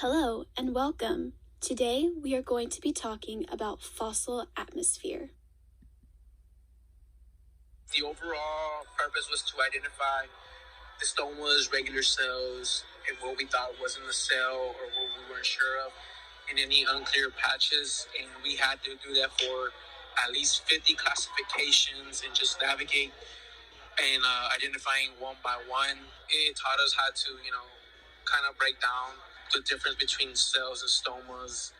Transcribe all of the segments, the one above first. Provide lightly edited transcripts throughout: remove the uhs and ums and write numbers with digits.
Hello and welcome. Today we are going to be talking about fossil atmosphere. The overall purpose was to identify the stomas, regular cells, and what we thought was in the cell or what we weren't sure of, and any unclear patches. And we had to do that for at least 50 classifications and just navigate and identifying one by one. It taught us how to, kind of break down the difference between cells and stomas.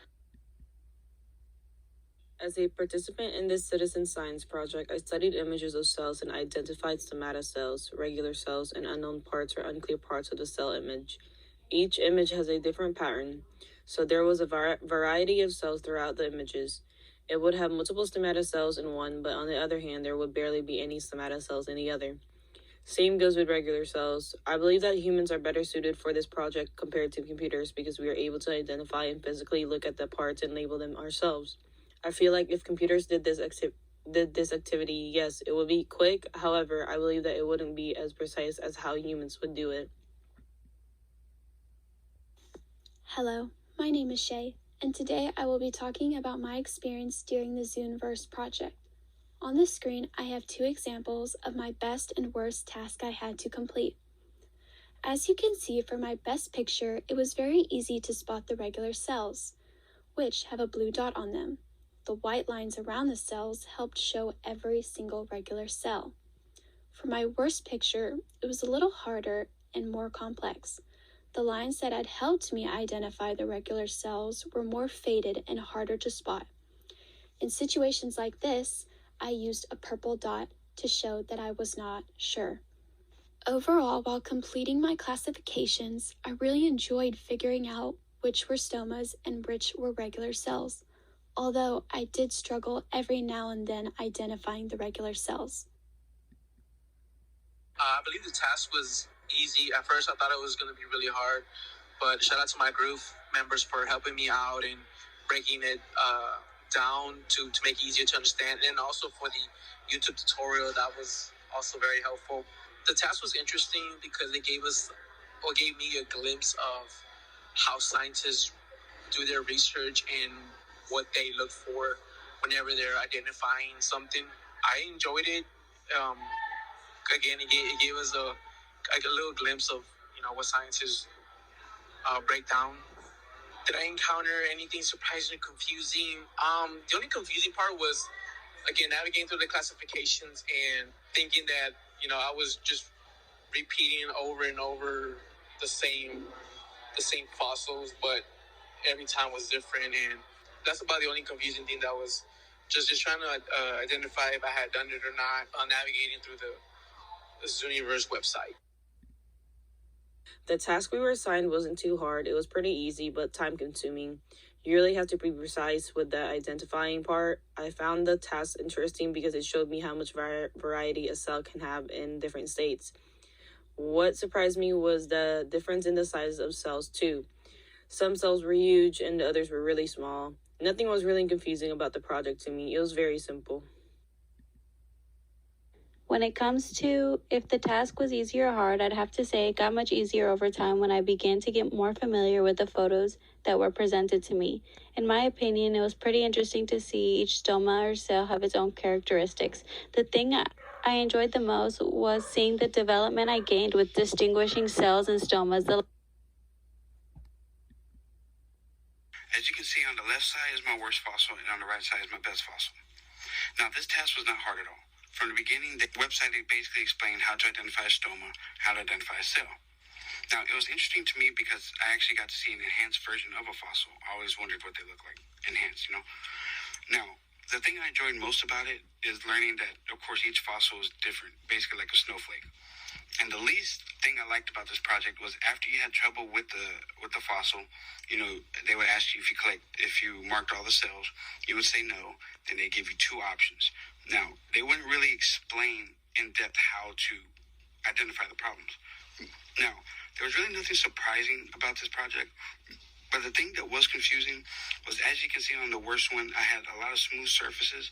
As a participant in this citizen science project, I studied images of cells and identified stomata cells, regular cells, and unknown parts or unclear parts of the cell image. Each image has a different pattern, so there was a variety of cells throughout the images. It would have multiple stomata cells in one, but on the other hand, there would barely be any stomata cells in the other. Same goes with regular cells. I believe that humans are better suited for this project compared to computers because we are able to identify and physically look at the parts and label them ourselves. I feel like if computers did this activity, yes, it would be quick. However, I believe that it wouldn't be as precise as how humans would do it. Hello, my name is Shay, and today I will be talking about my experience during the Zooniverse project. On the screen, I have two examples of my best and worst task I had to complete. As you can see for my best picture, it was very easy to spot the regular cells, which have a blue dot on them. The white lines around the cells helped show every single regular cell. For my worst picture, it was a little harder and more complex. The lines that had helped me identify the regular cells were more faded and harder to spot. In situations like this, I used a purple dot to show that I was not sure. Overall, while completing my classifications, I really enjoyed figuring out which were stomas and which were regular cells, although I did struggle every now and then identifying the regular cells. I believe the task was easy. At first, I thought it was going to be really hard, but shout out to my group members for helping me out and breaking it down to make it easier to understand, and also for the YouTube tutorial that was also very helpful. The task was interesting because it gave me a glimpse of how scientists do their research and what they look for whenever they're identifying something. I enjoyed it. Again, it gave us a little glimpse of what scientists break down. Did I encounter anything surprising or confusing? The only confusing part was, again, navigating through the classifications and thinking that I was just repeating over and over the same fossils, but every time was different, and that's about the only confusing thing that was just trying to identify if I had done it or not, navigating through the Zooniverse website. The task we were assigned wasn't too hard. It was pretty easy, but time-consuming. You really have to be precise with the identifying part. I found the task interesting because it showed me how much variety a cell can have in different states. What surprised me was the difference in the size of cells, too. Some cells were huge and the others were really small. Nothing was really confusing about the project to me. It was very simple. When it comes to if the task was easy or hard, I'd have to say it got much easier over time when I began to get more familiar with the photos that were presented to me. In my opinion, it was pretty interesting to see each stoma or cell have its own characteristics. The thing I enjoyed the most was seeing the development I gained with distinguishing cells and stomas. As you can see, on the left side is my worst fossil, and on the right side is my best fossil. Now, this task was not hard at all. From the beginning, the website basically explained how to identify a stoma, how to identify a cell. Now, it was interesting to me because I actually got to see an enhanced version of a fossil. I always wondered what they look like, enhanced, Now, the thing I enjoyed most about it is learning that, of course, each fossil is different, basically like a snowflake. And the least thing I liked about this project was after you had trouble with the fossil, they would ask you if you marked all the cells, you would say no, then they give you two options. Now, they wouldn't really explain in depth how to identify the problems. Now, there was really nothing surprising about this project, but the thing that was confusing was, as you can see on the worst one, I had a lot of smooth surfaces.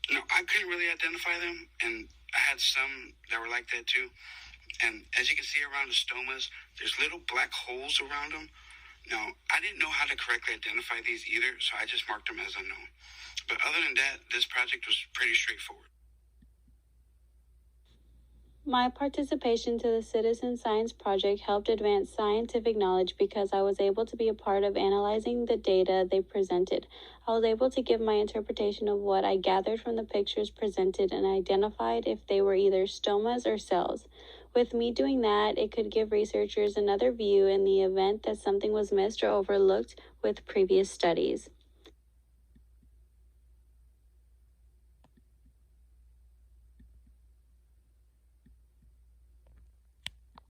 I couldn't really identify them, and I had some that were like that too. And as you can see around the stomas, there's little black holes around them. Now, I didn't know how to correctly identify these either, so I just marked them as unknown. But other than that, this project was pretty straightforward. My participation to the Citizen Science Project helped advance scientific knowledge because I was able to be a part of analyzing the data they presented. I was able to give my interpretation of what I gathered from the pictures presented and identified if they were either stomas or cells. With me doing that, it could give researchers another view in the event that something was missed or overlooked with previous studies.